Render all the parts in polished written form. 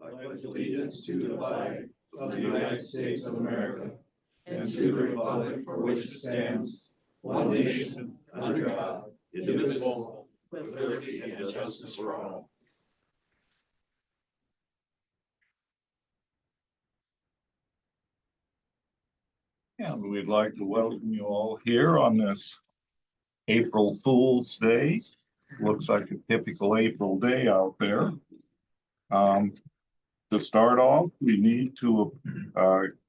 I pledge allegiance to the flag of the United States of America and to the republic for which it stands, one nation, under God, indivisible, with liberty and justice for all. And we'd like to welcome you all here on this April Fool's Day. Looks like a typical April day out there. To start off, we need to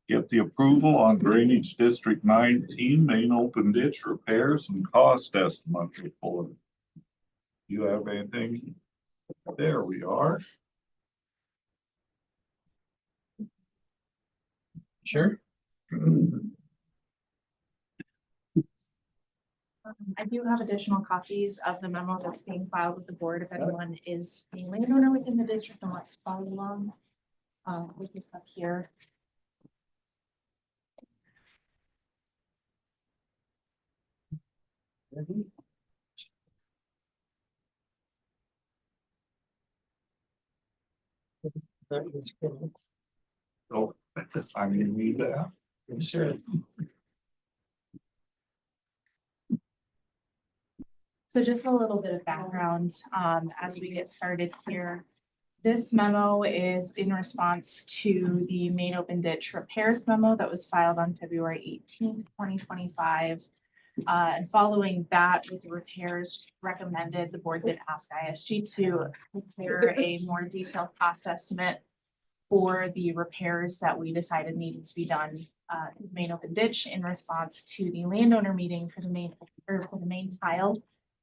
get the approval on Drainage District 19 main open ditch repairs and cost estimate report. Do you have anything? There we are. Sure. I do have additional copies of the memo that's being filed with the board if anyone is a landowner within the district and wants to follow along with this stuff here. Oh, I'm gonna need that. Sure. So just a little bit of background as we get started here. This memo is in response to the main open ditch repairs memo that was filed on February 18th, 2025. And following that, with the repairs recommended, the board did ask ISG to prepare a more detailed cost estimate for the repairs that we decided needed to be done in the main open ditch in response to the landowner meeting for the main tile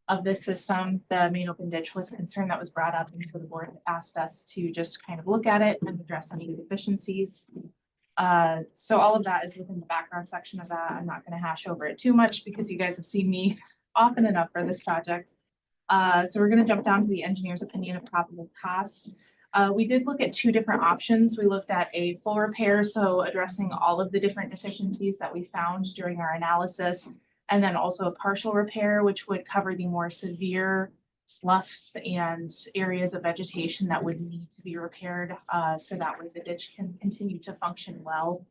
of this system. The main open ditch was a concern that was brought up, and so the board asked us to just kind of look at it and address any deficiencies. So all of that is within the background section of that. I'm not going to hash over it too much because you guys have seen me often enough for this project. So we're going to jump down to the engineer's opinion of probable cost. We did look at two different options. We looked at a full repair, so addressing all of the different deficiencies that we found during our analysis, and then also a partial repair, which would cover the more severe sloughs and areas of vegetation that would need to be repaired, so that way the ditch can continue to function well.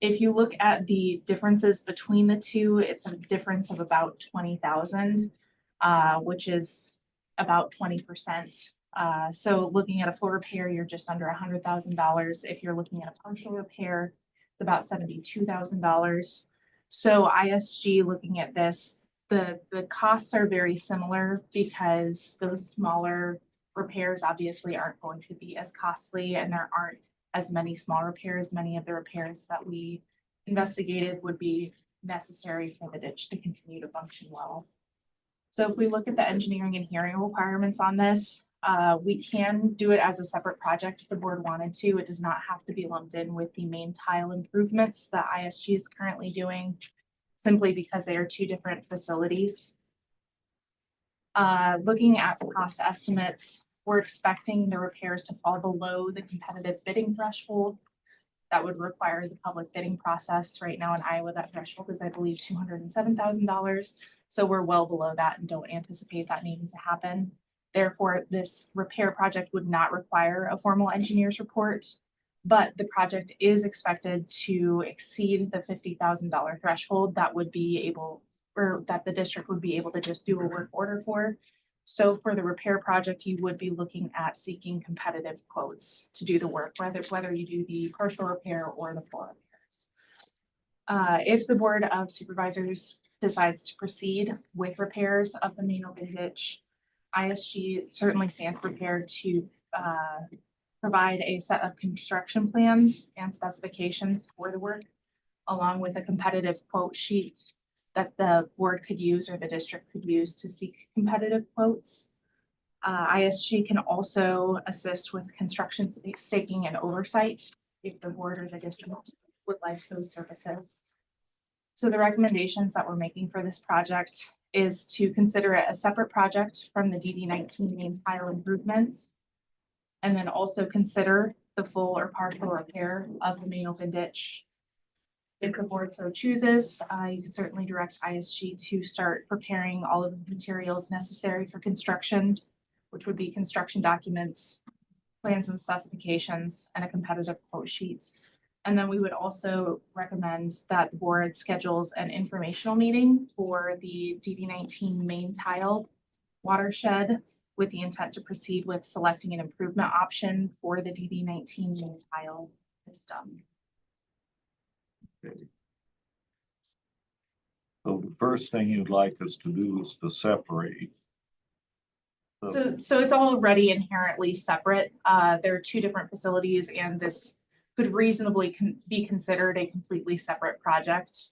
If you look at the differences between the two, it's a difference of about 20,000, which is about 20%. So looking at a full repair, you're just under $100,000. If you're looking at a partial repair, it's about $72,000. So ISG, looking at this, the costs are very similar because those smaller repairs obviously aren't going to be as costly, and there aren't as many small repairs. Many of the repairs that we investigated would be necessary for the ditch to continue to function well. So if we look at the engineering and hearing requirements on this, we can do it as a separate project if the board wanted to. It does not have to be lumped in with the main tile improvements that ISG is currently doing, simply because they are two different facilities. Looking at the cost estimates, we're expecting the repairs to fall below the competitive bidding threshold. That would require the public bidding process. Right now in Iowa, that threshold is, I believe, $207,000. So we're well below that and don't anticipate that needing to happen. Therefore, this repair project would not require a formal engineer's report, but the project is expected to exceed the $50,000 threshold that would be able, or that the district would be able to just do a work order for. So for the repair project, you would be looking at seeking competitive quotes to do the work, whether you do the partial repair or the full repairs. If the Board of Supervisors decides to proceed with repairs of the main open ditch, ISG certainly stands prepared to provide a set of construction plans and specifications for the work, along with a competitive quote sheet that the board could use or the district could use to seek competitive quotes. ISG can also assist with construction staking and oversight if the board or the district would like those services. So the recommendations that we're making for this project is to consider it a separate project from the DD-19 main tile improvements, and then also consider the full or partial repair of the main open ditch. If the board so chooses, you can certainly direct ISG to start preparing all of the materials necessary for construction, which would be construction documents, plans and specifications, and a competitive quote sheet. And then we would also recommend that the board schedules an informational meeting for the DD19 main tile watershed with the intent to proceed with selecting an improvement option for the DD19 main tile system. So the first thing you'd like us to do is to separate. So it's already inherently separate. There are two different facilities and this could reasonably be considered a completely separate project.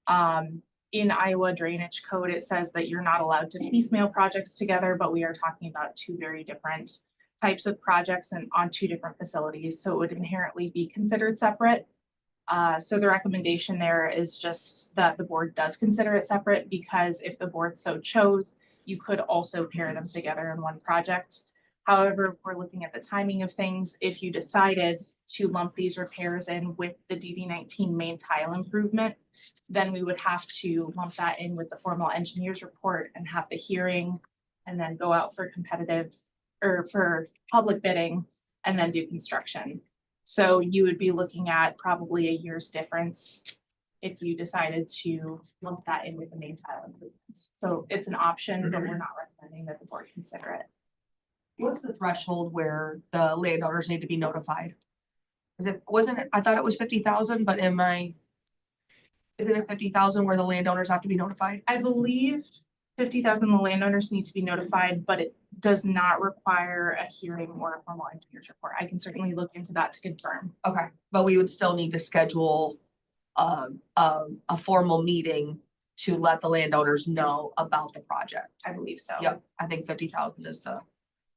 In Iowa drainage code, it says that you're not allowed to piecemeal projects together, but we are talking about two very different types of projects and on two different facilities, so it would inherently be considered separate. So the recommendation there is just that the board does consider it separate, because if the board so chose, you could also pair them together in one project. However, if we're looking at the timing of things, if you decided to lump these repairs in with the DD19 main tile improvement, then we would have to lump that in with the formal engineer's report and have the hearing and then go out for competitive or for public bidding and then do construction. So you would be looking at probably a year's difference if you decided to lump that in with the main tile improvements. So it's an option, but we're not recommending that the board consider it. What's the threshold where the landowners need to be notified? Wasn't it, I thought it was 50,000, but isn't it 50,000 where the landowners have to be notified? I believe 50,000, the landowners need to be notified, but it does not require a hearing or a formal engineer's report. I can certainly look into that to confirm. Okay, but we would still need to schedule a formal meeting to let the landowners know about the project. I believe so. Yep, I think 50,000 is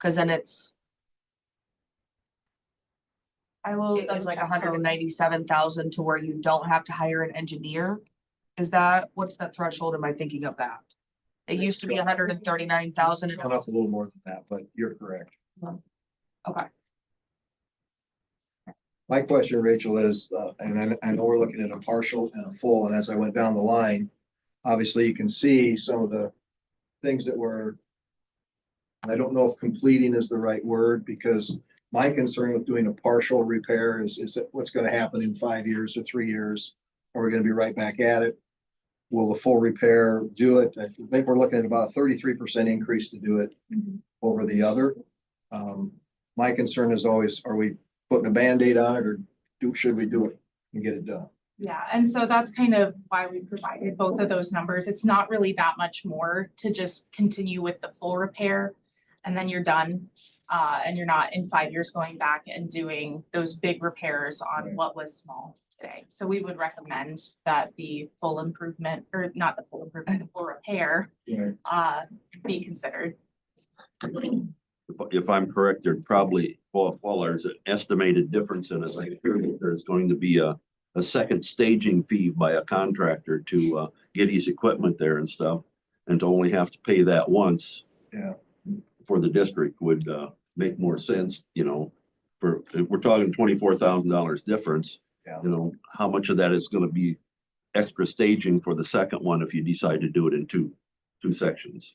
cause then it's I will. like double check. 197,000 to where you don't have to hire an engineer. What's that threshold? Am I thinking of that? It used to be 139,000. Gone up a little more than that, but you're correct. Okay, My question, Rachel, is, and I know we're looking at a partial and a full, and as I went down the line, obviously you can see some of the things that were, I don't know if completing is the right word, because my concern with doing a partial repair is that what's gonna happen in 5 years or 3 years? Are we gonna be right back at it? Will the full repair do it? I think we're looking at about a 33% increase to do it Mhm. over the other. My concern is always, are we putting a Band-Aid on it, or should we do it and get it done? Yeah, and so that's kind of why we provided both of those numbers. It's not really that much more to just continue with the full repair and then you're done. And you're not in 5 years going back and doing those big repairs on Right. what was small today. So we would recommend that the full improvement, or not the full improvement, the full repair be considered. If I'm correct, there'd probably, well, there's an estimated difference in it. I hear that there's going to be a second staging fee by a contractor to get his equipment there and stuff. And to only have to pay that once. Yeah. For the district would make more sense, you know, if we're talking $24,000 difference. Yeah. You know, how much of that is gonna be extra staging for the second one if you decide to do it in two sections?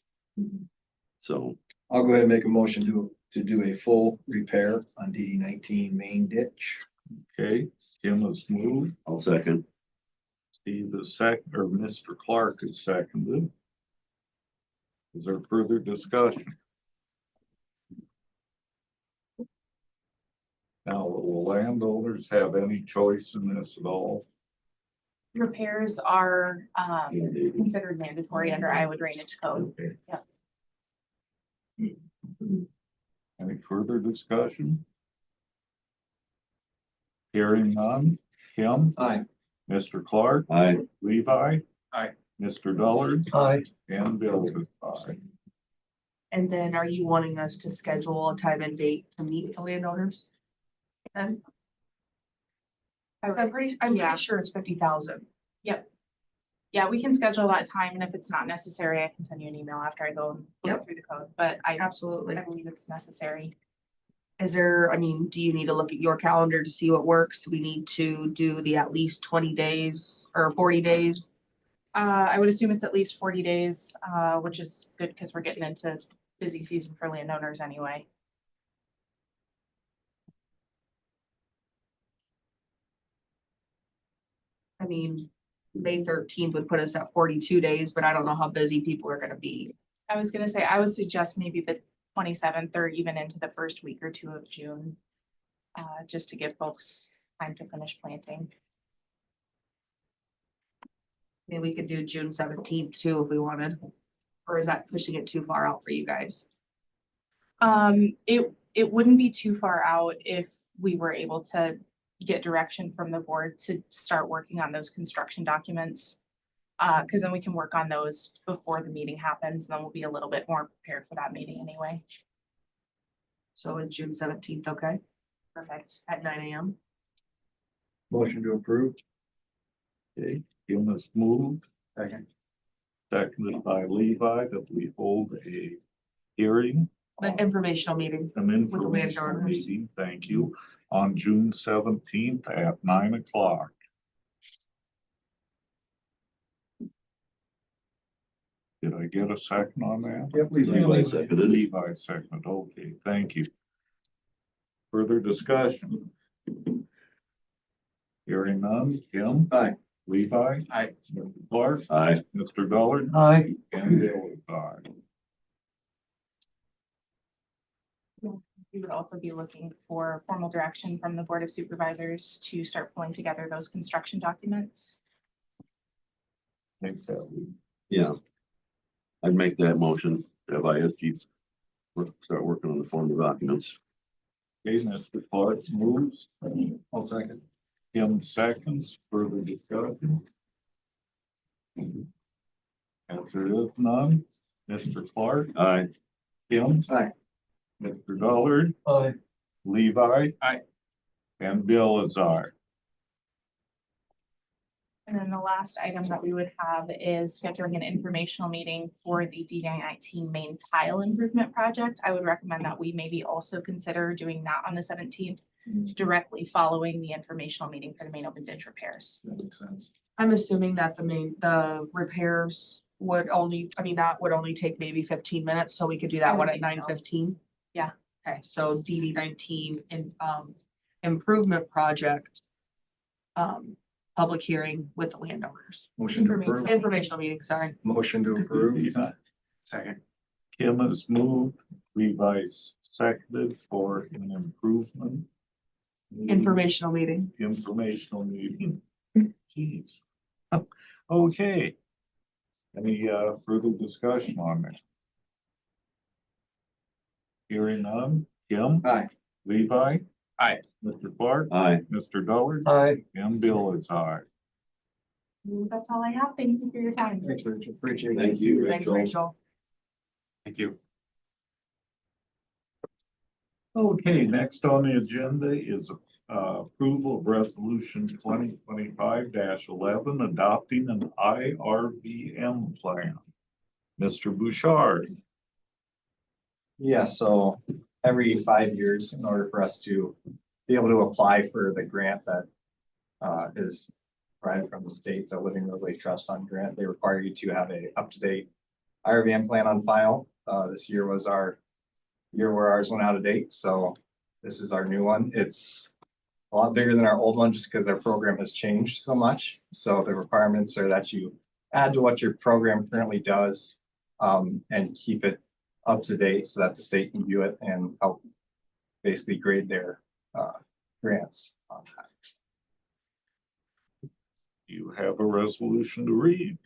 So. I'll go ahead and make a motion to do a full repair on DD19 main ditch. Okay, Kim has moved, I'll second. Steve is second, or Mr. Clark is seconded. Is there further discussion? Now, will landowners have any choice in this at all? Repairs are considered mandatory under Iowa drainage code. Okay. Yep. Any further discussion? Hearing none, Kim, Aye. Mr. Clark, Aye. Levi. Aye. Mr. Dullard. Aye. And Bill is aye. and then are you wanting us to schedule a time and date to meet with the landowners? Then, I'm pretty Yeah. sure it's 50,000. Yeah, we can schedule that time, and if it's not necessary, I can send you an email after I go and Yep. look through the code, but I Absolutely. believe it's necessary. Do you need to look at your calendar to see what works? Do we need to do the at least 20 days or 40 days? I would assume it's at least 40 days, which is good because we're getting into busy season for landowners anyway. I mean, May 13th would put us at 42 days, but I don't know how busy people are gonna be. I was gonna say, I would suggest maybe the 27th or even into the first week or two of June. Just to give folks time to finish planting. Maybe we could do June 17th too if we wanted. Or is that pushing it too far out for you guys? It wouldn't be too far out if we were able to get direction from the board to start working on those construction documents. Cause then we can work on those before the meeting happens, then we'll be a little bit more prepared for that meeting anyway. So is June 17th, okay, Perfect. at 9 AM? Motion to approve. Okay, Kim has moved, Second. seconded by Levi, that we hold a hearing. But informational meeting. An informational landowners. meeting, thank you, on June 17th at 9 o'clock. Did I get a second on that? Yep, please. Levi seconded. Levi second, okay, thank you. Further discussion? Hearing none, Kim? Aye. Levi? Aye. Mr. Clark? Aye. Mr. Dollard? Aye. And Bill is aye. We would also be looking for formal direction from the Board of Supervisors to start pulling together those construction documents. Think that we Yeah. I'd make that motion, if I start working on the formal documents. Okay, Mr. Clark moves, I'll second. Kim seconds, further discussion. As there is none, Mr. Clark, Aye. Kim. Aye. Mr. Dollard, Aye. Levi. Aye. And Bill is aye. And then the last item that we would have is scheduling an informational meeting for the D19 main tile improvement project. I would recommend that we maybe also consider doing that on the 17th, directly following the informational meeting for the main open ditch repairs. That makes sense. I'm assuming that the repairs would only, I mean, that would only take maybe 15 minutes, so we could do that one at 9:15. Yeah. Okay, so DD19 and improvement project. Public hearing with the landowners. Motion to approve. Informational meeting, sorry. Motion to approve. Second. Kim has moved, Levi's seconded for an improvement. Informational meeting. Informational meeting. Jeez. Okay. Any further discussion on that? Hearing none, Kim? Aye. Levi? Aye. Mr. Clark? Aye. Mr. Dollard? Aye. And Bill is aye. That's all I have. Thank you for your time. Thanks, Rachel. Appreciate it. Thank you, Thanks, Rachel. Rachel. Thank you. Okay, next on the agenda is approval of resolution 2025-11, adopting an IRVM plan. Mr. Bouchard. Yeah, so every 5 years, in order for us to be able to apply for the grant that is provided from the state, the Living Roadway Trust Fund grant, they require you to have a up-to-date IRVM plan on file. This year was our year where ours went out of date, so this is our new one. It's a lot bigger than our old one just because our program has changed so much. So the requirements are that you add to what your program currently does and keep it up to date so that the state can view it and help basically grade their grants on that. You have a resolution to read.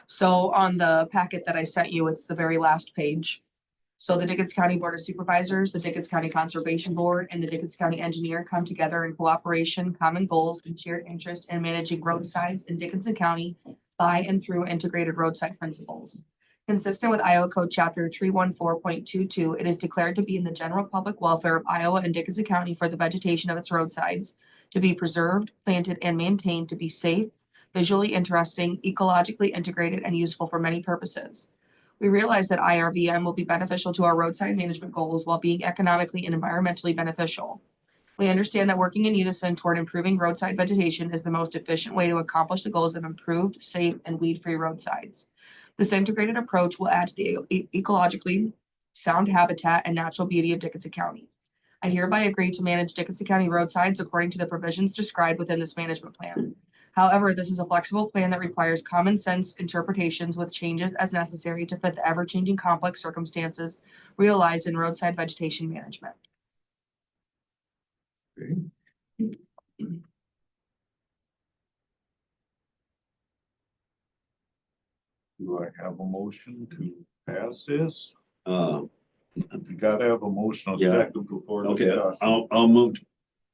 So on the packet that I sent you, it's the very last page. So the Dickens County Board of Supervisors, the Dickens County Conservation Board, and the Dickens County Engineer come together in cooperation, common goals, and shared interest in managing roadsides in Dickinson County by and through integrated roadside principles. Consistent with Iowa Code Chapter 314.22, it is declared to be in the general public welfare of Iowa and Dickinson County for the vegetation of its roadsides to be preserved, planted, and maintained to be safe, visually interesting, ecologically integrated, and useful for many purposes. We realize that IRVM will be beneficial to our roadside management goals while being economically and environmentally beneficial. We understand that working in unison toward improving roadside vegetation is the most efficient way to accomplish the goals of improved, safe, and weed-free roadsides. This integrated approach will add to the ecologically sound habitat and natural beauty of Dickinson County. I hereby agree to manage Dickinson County roadsides according to the provisions described within this management plan. However, this is a flexible plan that requires common sense interpretations with changes as necessary to fit the ever-changing complex circumstances realized in roadside vegetation management. Do I have a motion to pass this? Uh, You gotta have a motion on Yeah. second before okay, discussion. I'll move to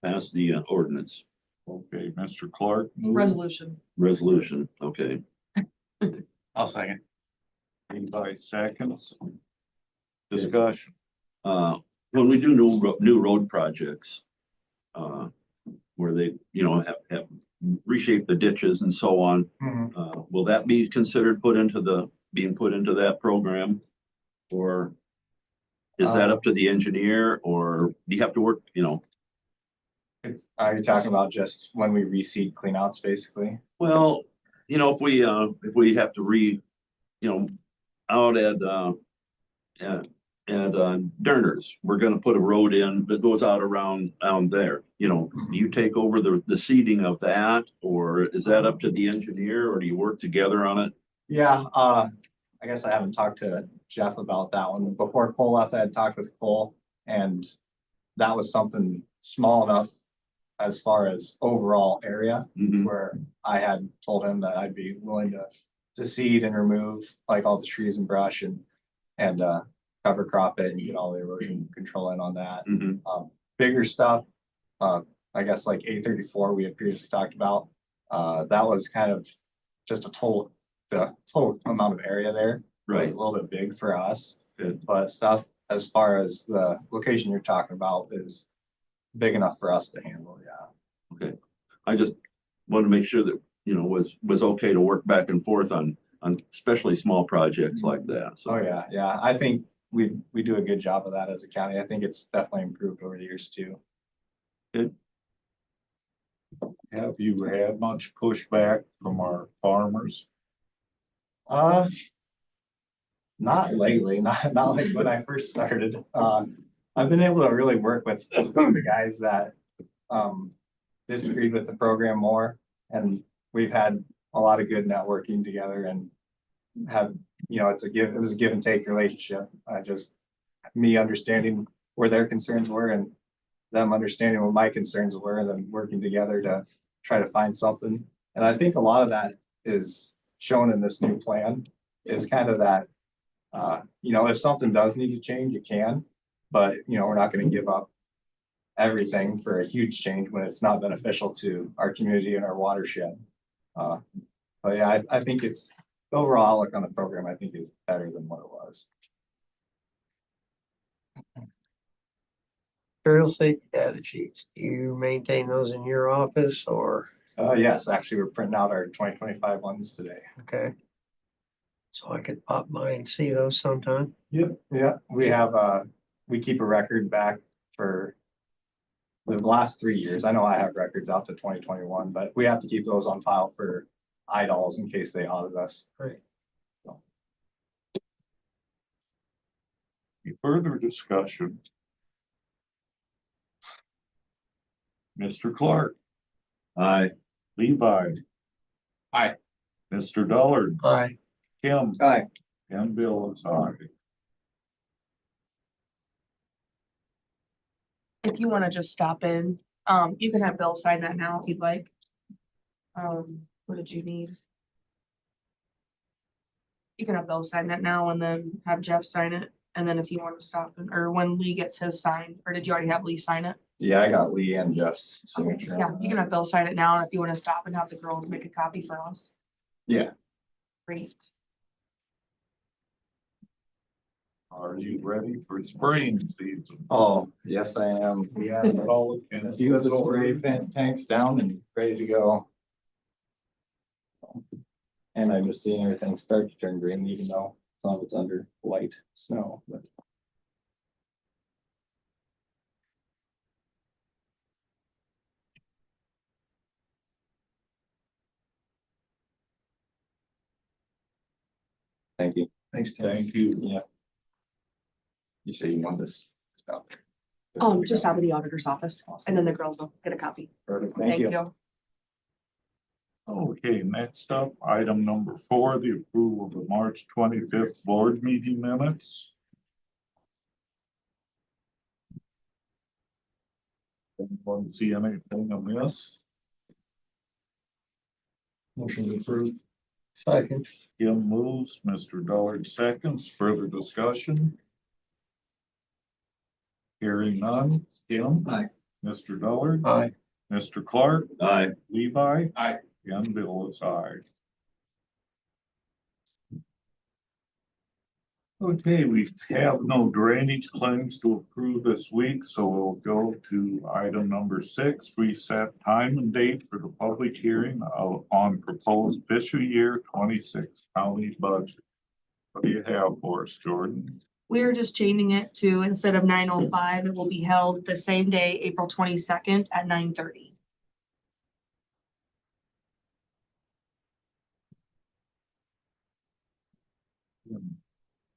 pass the ordinance Okay, Mr. Clark. moves. Resolution. okay. I'll second. Levi seconds. Discussion. When we do new road projects, where they, you know, have reshape the ditches and so on, will that be considered being put into that program? Or is that up to the engineer, or do you have to work, you know? Are you talking about just when we reseed cleanouts, basically? Well, you know, if we have to out at Durners, we're gonna put a road in that goes out around there, you know, do you take over the seeding of that, or is that up to the engineer, or do you work together on it? Yeah, I guess I haven't talked to Jeff about that one. Before Cole left, I had talked with Cole, and that was something small enough as far as overall area, Mhm. where I had told him that I'd be willing to seed and remove like all the trees and brush and cover crop it and get all the erosion control in on that. Mhm. Bigger stuff, I guess like 834 we had previously talked about. That was kind of just the total amount of area there was Right. a little bit big for us. Good. But stuff as far as the location you're talking about is big enough for us to handle, yeah. Okay, I just want to make sure that, you know, was okay to work back and forth on especially small projects like that, so. Oh, yeah, yeah, I think we do a good job of that as a county. I think it's definitely improved over the years too. Have you had much pushback from our farmers? Not lately, not like when I first started. I've been able to really work with the guys that disagreed with the program more, and we've had a lot of good networking together and have, you know, it was a give and take relationship. Me understanding where their concerns were and them understanding what my concerns were, and then working together to try to find something. And I think a lot of that is shown in this new plan, is kind of that, you know, if something does need to change, it can, but, you know, we're not going to give up everything for a huge change when it's not beneficial to our community and our watershed. But yeah, I think the overall outlook on the program, I think, is better than what it was. Trail safety data sheets, do you maintain those in your office or, Yes, actually, we're printing out our 2025 ones today. okay? So I could pop by and see those sometime. Yep, yeah, we keep a record back for the last 3 years. I know I have records out to 2021, but we have to keep those on file for IDOLs in case they audit us. Great. Any further discussion? Mr. Clark, Aye. Levi. Aye. Mr. Dullard, Aye. Kim, Aye. and Bill is aye. If you wanna just stop in, you can have Bill sign that now if you'd like. What did you need? You can have Bill sign that now and then have Jeff sign it, and then if you wanna stop in, or when Lee gets his signed, or did you already have Lee sign it? Yeah, I got Lee and Jeff's signature. Yeah, on you can that. have Bill sign it now, and if you wanna stop and have the girls make a copy for us. Yeah, Great. Are you ready for spring season? oh, yes, I am. We have a few of the spray tanks down and ready to go. And I'm just seeing everything start to turn green, even though some of it's under light snow, but. Thank you. Thanks, Tim. Thank you. Yeah. You say you want this stuff? Just out of the auditor's office, and then the girls will get a copy. Perfect, Thank you. Okay, next up, item number 4, the approval of the March 25th board meeting minutes. Anyone see anything amiss? Motion to approve. second, Kim moves, Mr. Dollard seconds, further discussion? Hearing none, Kim? Aye. Mr. Dollard? aye, Mr. Clark? Aye. Levi? Aye. And Bill is aye. Okay, we have no drainage claims to approve this week, so we'll go to item number 6, reset time and date for the public hearing on proposed fiscal year 26 county budget. What do you have for us, Jordan? We're just changing it to, instead of 9:05, it will be held the same day, April 22nd at 9:30.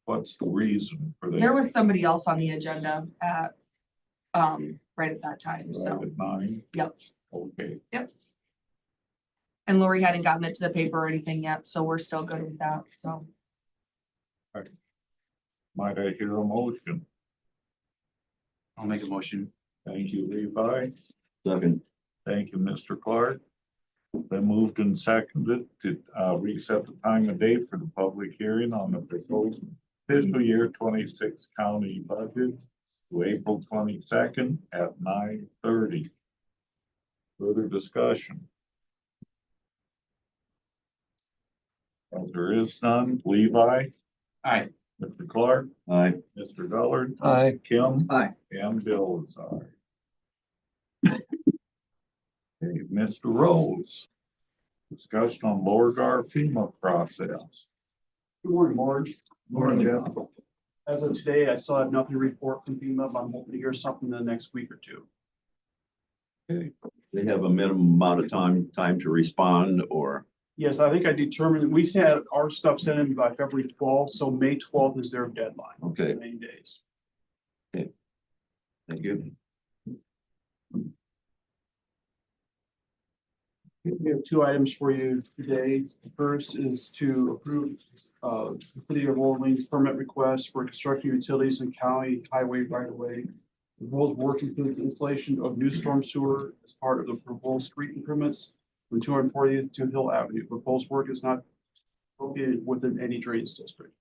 What's the reason for that? There was somebody else on the agenda at, right at that time, so, Right at 9? yep. Okay, And Lori hadn't gotten it to the paper or anything yet, so we're still good with that, so. might I hear a motion? I'll make a motion. Thank you, Levi. Second. Thank you, Mr. Clark. Been moved and seconded to reset the time and date for the public hearing on the proposed fiscal year 26 county budget to April 22nd at 9:30. Further discussion? As there is none, Levi, Aye. Mr. Clark, Aye. Mr. Dollard, aye, Kim. Aye. And Bill is aye. Okay, Mr. Rose. Discussion on Beauregard FEMA process. Good morning, Board. Morning, Jeff. As of today, I still have nothing to report from FEMA, but I'm hoping to hear something in the next week or two. They have a minimum amount of time to respond, or Yes, I think I determined, we sent our stuff sent in by February 12th, so May 12th is their deadline. okay, Main days. thank you. We have 2 items for you today. The first is to approve the City of Orleans permit request for constructing utilities and county highway right of way. The proposed work includes installation of new storm sewer as part of the proposed street improvements from 240th to Hill Avenue. Proposed work is not located within any drainage district.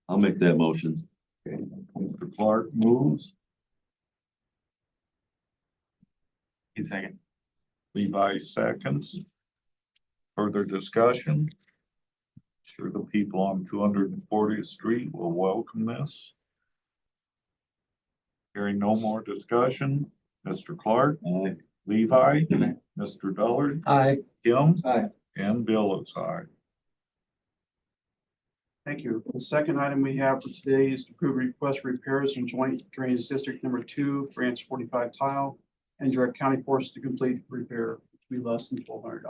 I'll make that motion. Okay, Mr. Clark moves, Second. Levi seconds. Further discussion? Sure the people on 240th Street will welcome this. Hearing no more discussion, Mr. Clark, Aye. Levi, Mr. Dollard, aye, Kim. Aye. And Bill is aye. Thank you. The second item we have for today is to approve request for repairs in joint drainage district number 2, branch 45 tile, and direct county force to complete repair, which will be less than $1,200.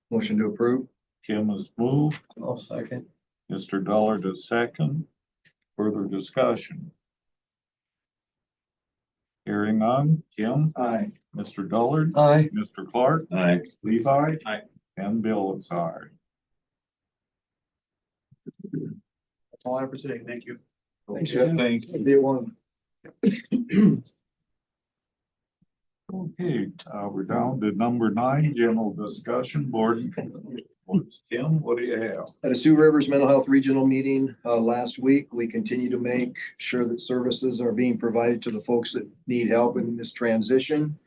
Motion to approve. Kim has moved, I'll second, Mr. Dollard is second. Further discussion? Hearing none, Kim, Aye. Mr. Dollard, aye, Mr. Clark, Aye. Levi. Aye. And Bill is aye. That's all I have for today. Thank you. Thanks, Jeff. Thank you. Be one. Okay, we're down to number 9, general discussion, board. Kim, what do you have? At a Sioux Rivers Mental Health Regional meeting last week, we continue to make sure that services are being provided to the folks that need help in this transition.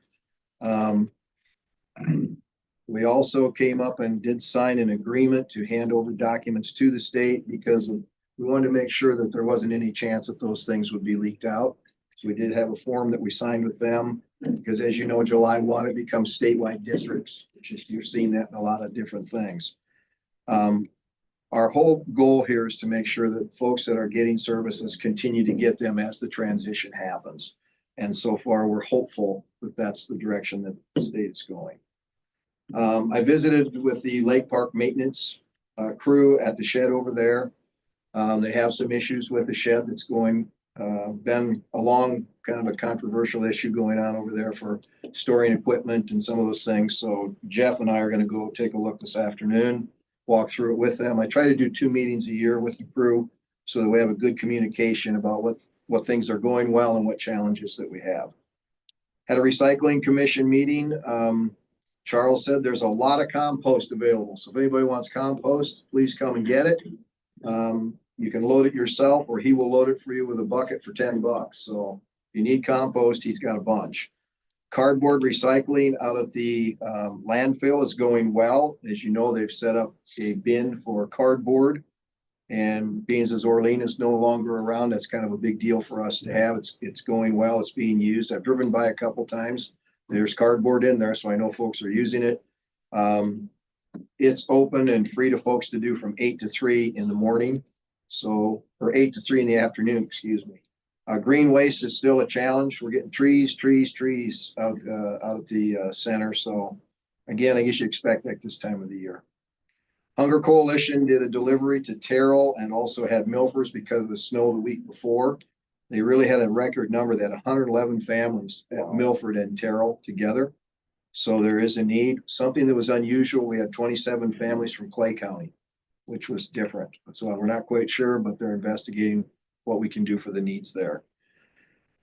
We also came up and did sign an agreement to hand over documents to the state because we wanted to make sure that there wasn't any chance that those things would be leaked out. So we did have a form that we signed with them because, as you know, July 1, it becomes statewide districts, which is, you've seen that in a lot of different things. Our whole goal here is to make sure that folks that are getting services continue to get them as the transition happens. And so far, we're hopeful that that's the direction that the state is going. I visited with the Lake Park maintenance crew at the shed over there. They have some issues with the shed that's going been a long, kind of a controversial issue going on over there for storing equipment and some of those things. So Jeff and I are gonna go take a look this afternoon, walk through it with them. I try to do 2 meetings a year with the crew so that we have a good communication about what things are going well and what challenges that we have. Had a recycling commission meeting. Charles said there's a lot of compost available. So if anybody wants compost, please come and get it. You can load it yourself or he will load it for you with a bucket for $10. So if you need compost, he's got a bunch. Cardboard recycling out at the landfill is going well. As you know, they've set up a bin for cardboard. And being as Orlean is no longer around, that's kind of a big deal for us to have. It's going well. It's being used. I've driven by a couple times. There's cardboard in there, so I know folks are using it. It's open and free to folks to do from 8 to 3 in the morning. So, or 8 to 3 in the afternoon, excuse me. Green waste is still a challenge. We're getting trees out at the center. So again, I guess you expect that this time of the year. Hunger Coalition did a delivery to Terrell and also had Milfors because of the snow the week before. They really had a record number. They had 111 families at Milford and Terrell together. So there is a need. Something that was unusual, we had 27 families from Clay County, which was different. So we're not quite sure, but they're investigating what we can do for the needs there.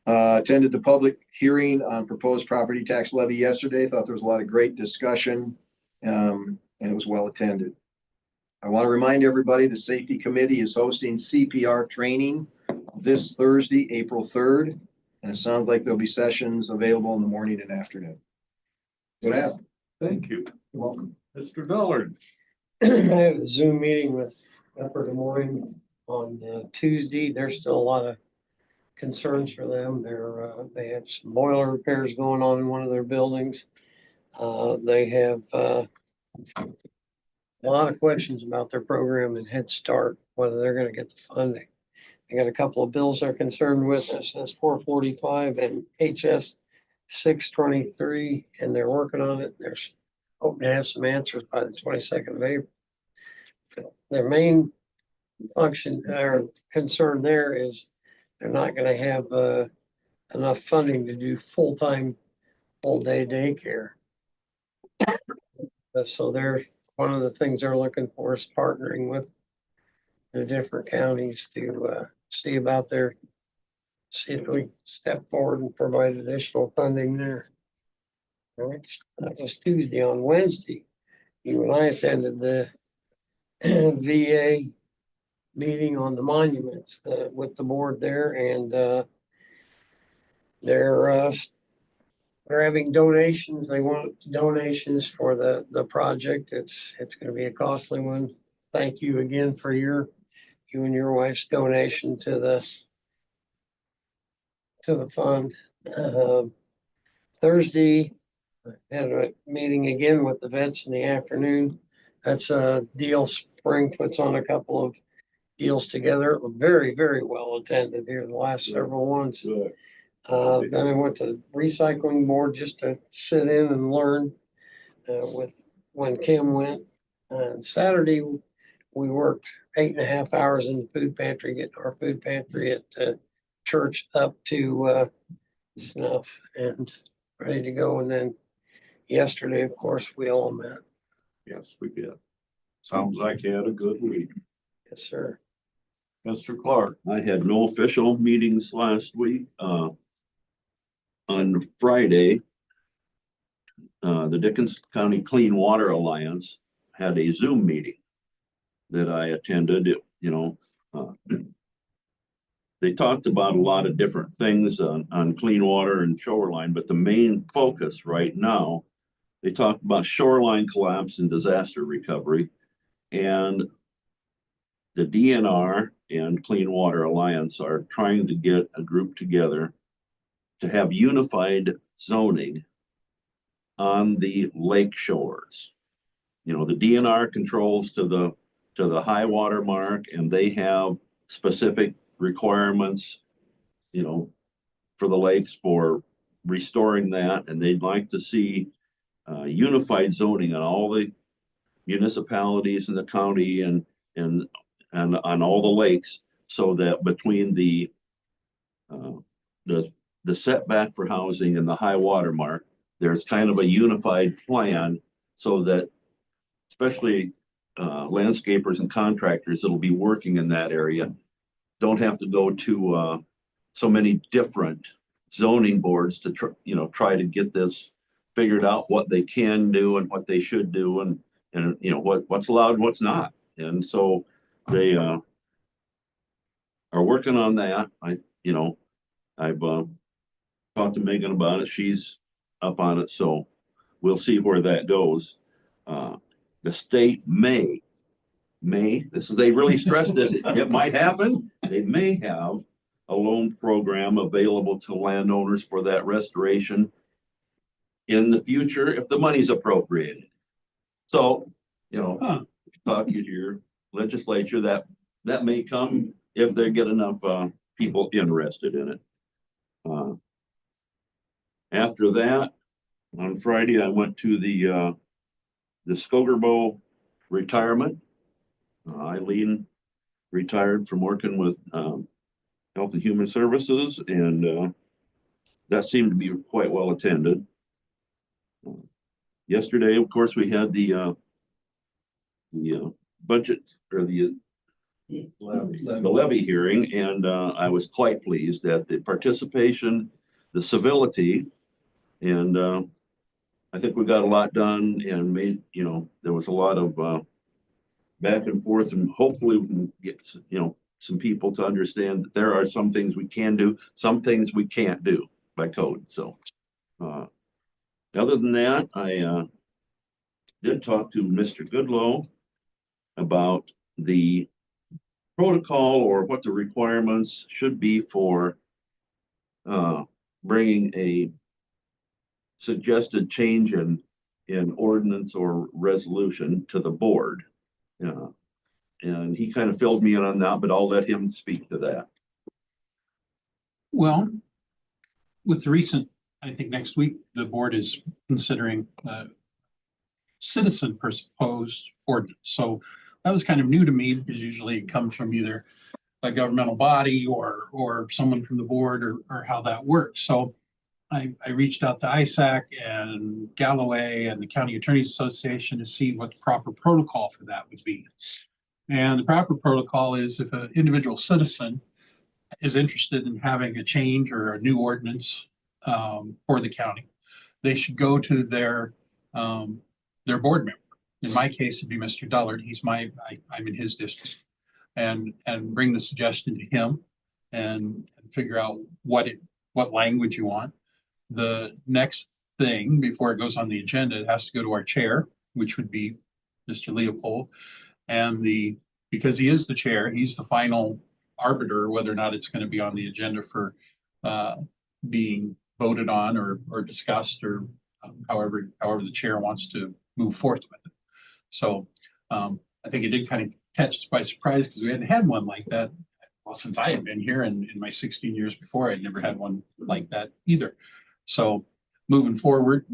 Attended the public hearing on proposed property tax levy yesterday. Thought there was a lot of great discussion and it was well attended. I want to remind everybody the safety committee is hosting CPR training this Thursday, April 3rd. And it sounds like there'll be sessions available in the morning and afternoon. Good app. Thank you. You're welcome. Mr. Dullard. I had a Zoom meeting with Upper Des Moines on Tuesday. There's still a lot of concerns for them. They have some boiler repairs going on in one of their buildings. They have a lot of questions about their program and Head Start, whether they're going to get the funding. They got a couple of bills they're concerned with, SS 445 and HS 623, and they're working on it. They're hoping to have some answers by the 22nd of April. Their main function or concern there is they're not going to have enough funding to do full-time, full-day daycare. So one of the things they're looking for is partnering with the different counties to see if we step forward and provide additional funding there. That was Tuesday. On Wednesday, you and I attended the VA meeting on the monuments with the board there, and they're grabbing donations. They want donations for the project. It's going to be a costly one. Thank you again for you and your wife's donation to the fund. Thursday, I had a meeting again with the vets in the afternoon. That's a deal. Spring puts on a couple of deals together. Very, very well attended here the last several ones. Then I went to the recycling board just to sit in and learn when Kim went. And Saturday, we worked 8.5 hours in the food pantry, getting our food pantry at church up to snuff and ready to go. And then yesterday, of course, we all met. Yes, we did. Sounds like you had a good week. Yes, sir. Mr. Clark. I had no official meetings last week. On Friday, the Dickens County Clean Water Alliance had a Zoom meeting that I attended. They talked about a lot of different things on clean water and shoreline, but the main focus right now, they talked about shoreline collapse and disaster recovery. And the DNR and Clean Water Alliance are trying to get a group together to have unified zoning on the lake shores. The DNR controls to the high water mark, and they have specific requirements, for the lakes for restoring that. And they'd like to see unified zoning on all the municipalities in the county and on all the lakes, so that between the the setback for housing and the high water mark, there's kind of a unified plan so that especially landscapers and contractors that'll be working in that area don't have to go to so many different zoning boards to try to get this figured out, what they can do and what they should do, and what's allowed and what's not. And so they are working on that. I've talked to Megan about it. She's up on it, so we'll see where that goes. The state may, they really stressed this, it might happen. They may have a loan program available to landowners for that restoration in the future if the money's appropriated. So, talk to your legislature, that may come if they get enough people interested in it. After that, on Friday, I went to the Skogerbo retirement. Eileen retired from working with Health and Human Services, and that seemed to be quite well attended. Yesterday, of course, we had the budget or the levy hearing, and I was quite pleased at the participation, the civility, and I think we got a lot done and made, there was a lot of back and forth, and hopefully we can get, some people to understand that there are some things we can do, some things we can't do by code. So other than that, I did talk to Mr. Goodlow about the protocol or what the requirements should be for bringing a suggested change in ordinance or resolution to the board. And he kind of filled me in on that, but I'll let him speak to that. Well, with the recent, I think next week, the board is considering citizen proposed ordinance. So that was kind of new to me because usually it comes from either a governmental body or someone from the board or how that works. So I reached out to ISAC and Galloway and the County Attorneys Association to see what the proper protocol for that would be. And the proper protocol is if an individual citizen is interested in having a change or a new ordinance for the county, they should go to their board member. In my case, it'd be Mr. Dullard. I'm in his district, and bring the suggestion to him and figure out what language you want. The next thing before it goes on the agenda, it has to go to our chair, which would be Mr. Leopold. And because he is the chair, he's the final arbiter whether or not it's going to be on the agenda for being voted on or discussed or however the chair wants to move forth with it. So I think it did kind of catch us by surprise because we hadn't had one like that. Well, since I had been here and in my 16 years before, I'd never had one like that either. So moving forward,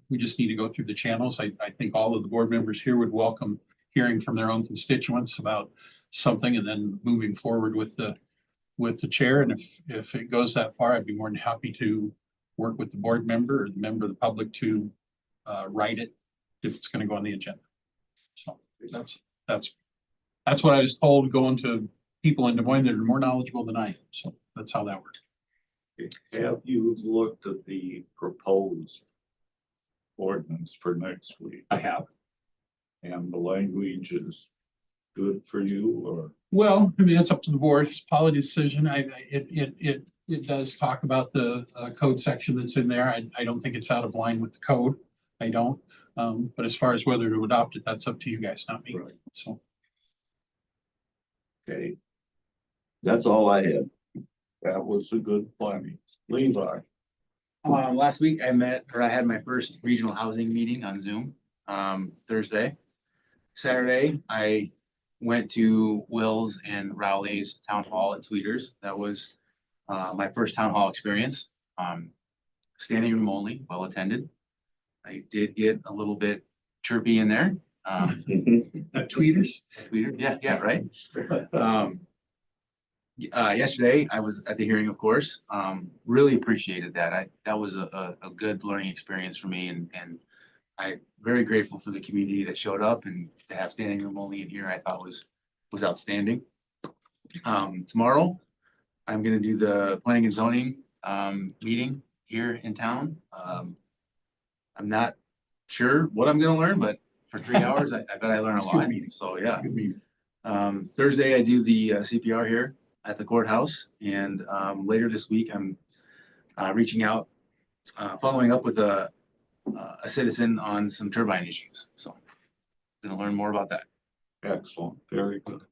we just need to go through the channels. I think all of the board members here would welcome hearing from their own constituents about something and then moving forward with the chair. And if it goes that far, I'd be more than happy to work with the board member or the member of the public to write it if it's going to go on the agenda. So that's what I was told, going to people in Des Moines that are more knowledgeable than I am. So that's how that works. Have you looked at the proposed ordinance for next week? I have. And the language is good for you, or? Well, I mean, it's up to the board. It's a policy decision. It does talk about the code section that's in there. I don't think it's out of line with the code. I don't. But as far as whether to adopt it, that's up to you guys, not me. Right. So. Okay. That's all I had. That was a good planning. Levi. Last week I had my first regional housing meeting on Zoom, Thursday. Saturday, I went to Will's and Rowley's town hall at Tweeters. That was my first town hall experience. Standing room only, well attended. I did get a little bit chirpy in there. Tweeters. Yeah, right. Yesterday, I was at the hearing, of course, really appreciated that. That was a good learning experience for me and I very grateful for the community that showed up and to have standing room only in here, I thought was outstanding. Tomorrow, I'm gonna do the planning and zoning, meeting here in town. I'm not sure what I'm gonna learn, but for 3 hours, I bet I learn a It's a good lot. meeting. So, yeah. Good meeting. Thursday, I do the CPR here at the courthouse, and later this week, I'm reaching out, following up with a citizen on some turbine issues. So, gonna learn more about that. Excellent, very good.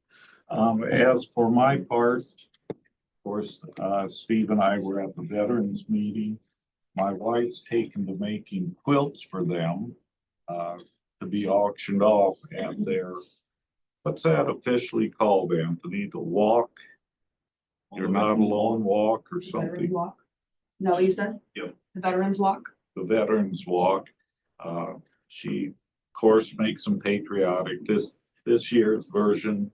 As for my part, of course, Steve and I were at the veterans meeting. My wife's taken to making quilts for them to be auctioned off at their, what's that officially called, Anthony? The walk? You're not alone walk or Veterans something? Walk. Is that what you said? Yep. The Veterans Walk? The Veterans Walk. She, of course, makes them patriotic. This year's version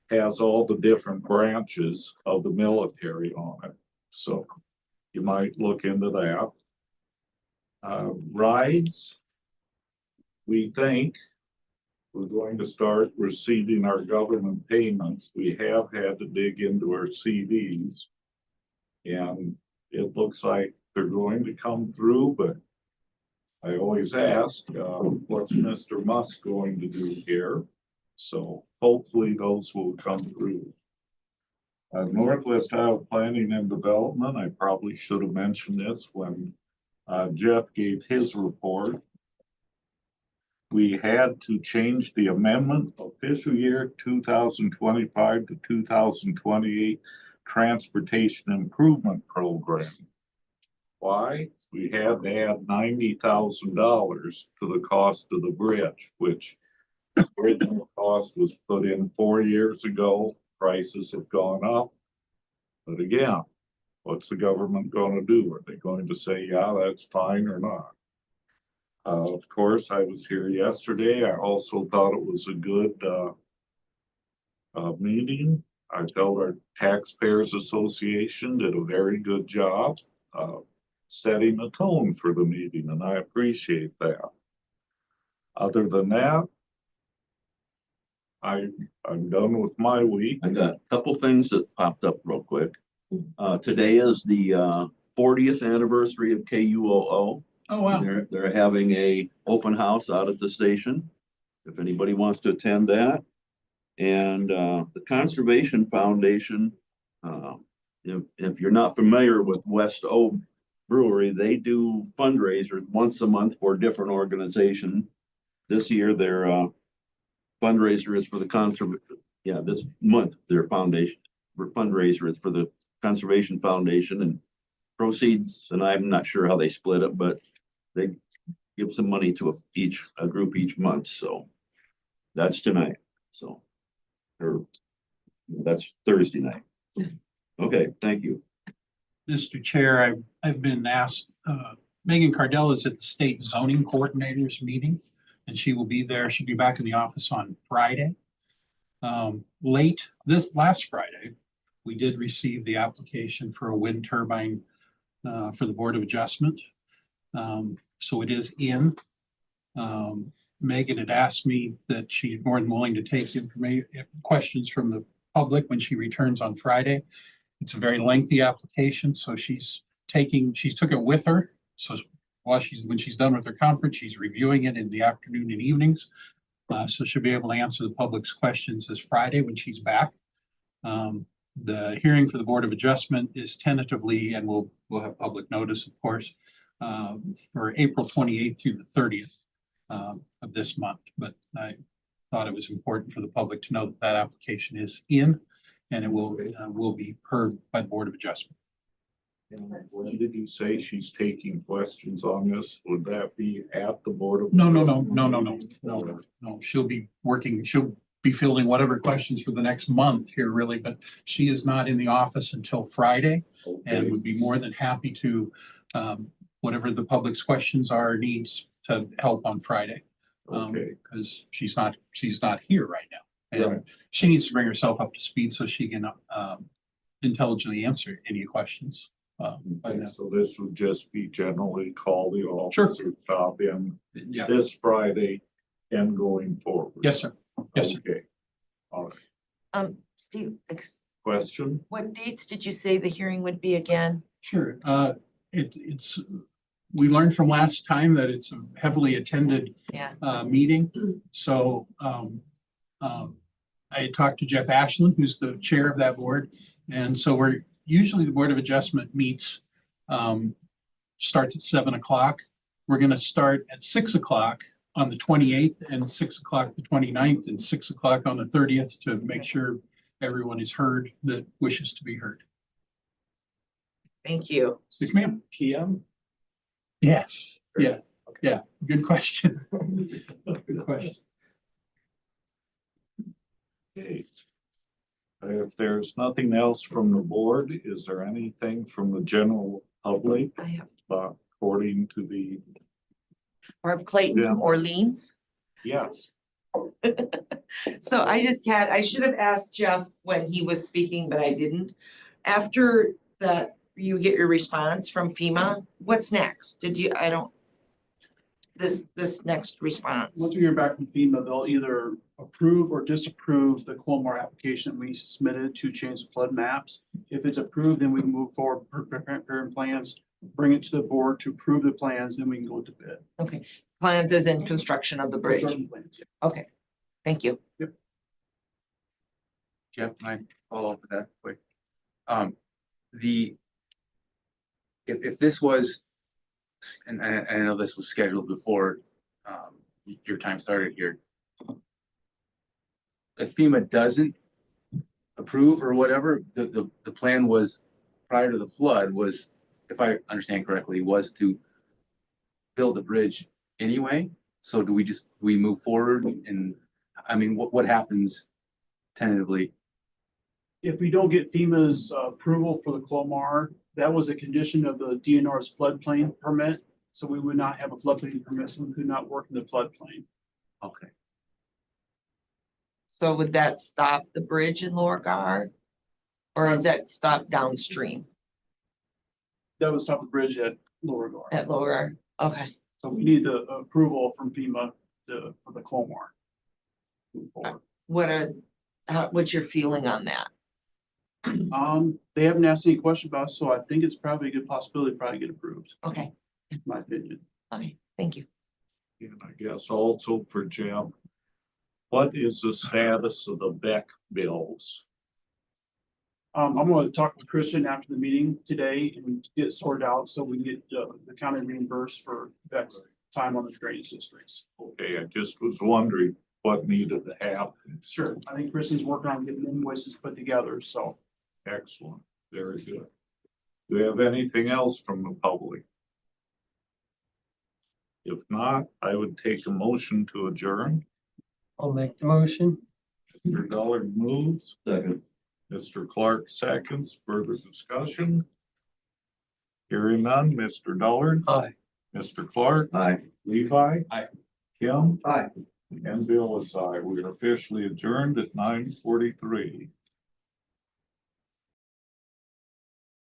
has all the different branches of the military on it. So you might look into that. Rides, we think we're going to start receiving our government payments. We have had to dig into our CDs. And it looks like they're going to come through, but I always ask, what's Mr. Musk going to do here? So hopefully those will come through. Northwest Iowa Planning and Development, I probably should have mentioned this when Jeff gave his report. We had to change the amendment of fiscal year 2025 to 2028 Transportation Improvement Program. Why? We had to add $90,000 to the cost of the bridge, which the original cost was put in 4 years ago. Prices have gone up. But again, what's the government going to do? Are they going to say, yeah, that's fine or not? Of course, I was here yesterday. I also thought it was a good meeting. I felt our Taxpayers Association did a very good job setting the tone for the meeting, and I appreciate that. Other than that, I'm done with my week. I got a couple things that popped up real quick. Today is the 40th anniversary of KUOO. Oh, wow. They're having a open house out at the station, if anybody wants to attend that. And the Conservation Foundation, if you're not familiar with West O Brewery, they do fundraisers once a month for different organizations. This year, their fundraiser is for the this month, their fundraiser is for the Conservation Foundation, and proceeds, and I'm not sure how they split it, but they give some money to a group each month. So that's tonight. So, or that's Thursday night. Okay, thank you. Mr. Chair, I've been asked, Megan Cardell is at the state zoning coordinators meeting, and she will be there. She'll be back in the office on Friday. Late this last Friday, we did receive the application for a wind turbine for the Board of Adjustment. So it is in. Megan had asked me that she's more than willing to take questions from the public when she returns on Friday. It's a very lengthy application, so she's took it with her. So when she's done with her conference, she's reviewing it in the afternoon and evenings. So she'll be able to answer the public's questions this Friday when she's back. The hearing for the Board of Adjustment is tentatively, and we'll have public notice, of course, for April 28th through the 30th of this month. But I thought it was important for the public to know that that application is in, and it will be heard by the Board of Adjustment. And when did you say she's taking questions on this? Would that be at the Board of? No. She'll be working. She'll be fielding whatever questions for the next month here, really, but she is not in the office until Friday, and would be more than happy to, whatever the public's questions are, needs to help on Friday. Okay. Because she's not here right now. Right. And she needs to bring herself up to speed so she can intelligently answer any questions. By Okay, them. so this would just be generally call the Sure. officer top in Yeah, this Friday and going forward. yes, sir. Yes, sir. Okay. All right. Steve, Question? what dates did you say the hearing would be again? Sure. It's, we learned from last time that it's a heavily attended Yeah. meeting. So I talked to Jeff Ashland, who's the chair of that board. And so we're usually the Board of Adjustment meets, starts at 7 o'clock. We're going to start at 6 o'clock on the 28th and 6 o'clock the 29th and 6 o'clock on the 30th to make sure everyone is heard that wishes to be heard. Thank you. Yes, ma'am. PM? Yes. Yeah. Yeah. Good question. Good question. Okay. If there's nothing else from the board, is there anything from the general public I have according to the, Barb Clayton Yeah. from Orleans. yes, So I should have asked Jeff when he was speaking, but I didn't. After that, you get your response from FEMA, what's next? This next response? Once we hear back from FEMA, they'll either approve or disapprove the Colmar application we submitted to change the flood maps. If it's approved, then we can move forward, prepare plans, bring it to the board to approve the plans, then we can go to bid. Okay, plans is in construction of the bridge. Construction plans, yeah. Okay, thank you. Jeff, can I follow up with that quick? If this was, and I know this was scheduled before, your time started here. If FEMA doesn't approve or whatever, the plan was prior to the flood was, if I understand correctly, was to build a bridge anyway. So do we move forward and, I mean, what happens tentatively? If we don't get FEMA's approval for the Colmar, that was a condition of the DNR's floodplain permit. So we would not have a floodplain permit, so we could not work in the floodplain. Okay. So would that stop the bridge in Lower Guard? Or does that stop downstream That would stop the bridge at Lower Guard. at Lower Guard? Okay, So we need the approval from FEMA for the Colmar. Move forward. what's your feeling on that? They haven't asked any question about it, so I think it's probably a good possibility to probably get approved, Okay, in my opinion. okay, thank you. and I guess also for Jim, what is the status of the Beck bills? I'm going to talk with Christian after the meeting today and get it sorted out so we can get the county reimbursed for that time on the drainage districts. Okay, I just was wondering what needed to happen. Sure, I think Christian's working on getting invoices put together, so. Excellent, very good. Do we have anything else from the public? If not, I would take a motion to adjourn. I'll make the motion. Mr. Dollard moves, Second. Mr. Clark seconds, further discussion. Hearing none, Mr. Dollard, Aye. Mr. Clark, Aye. Levi. Aye. Kim. Aye. And Bill is aye. We are officially adjourned at 9:43.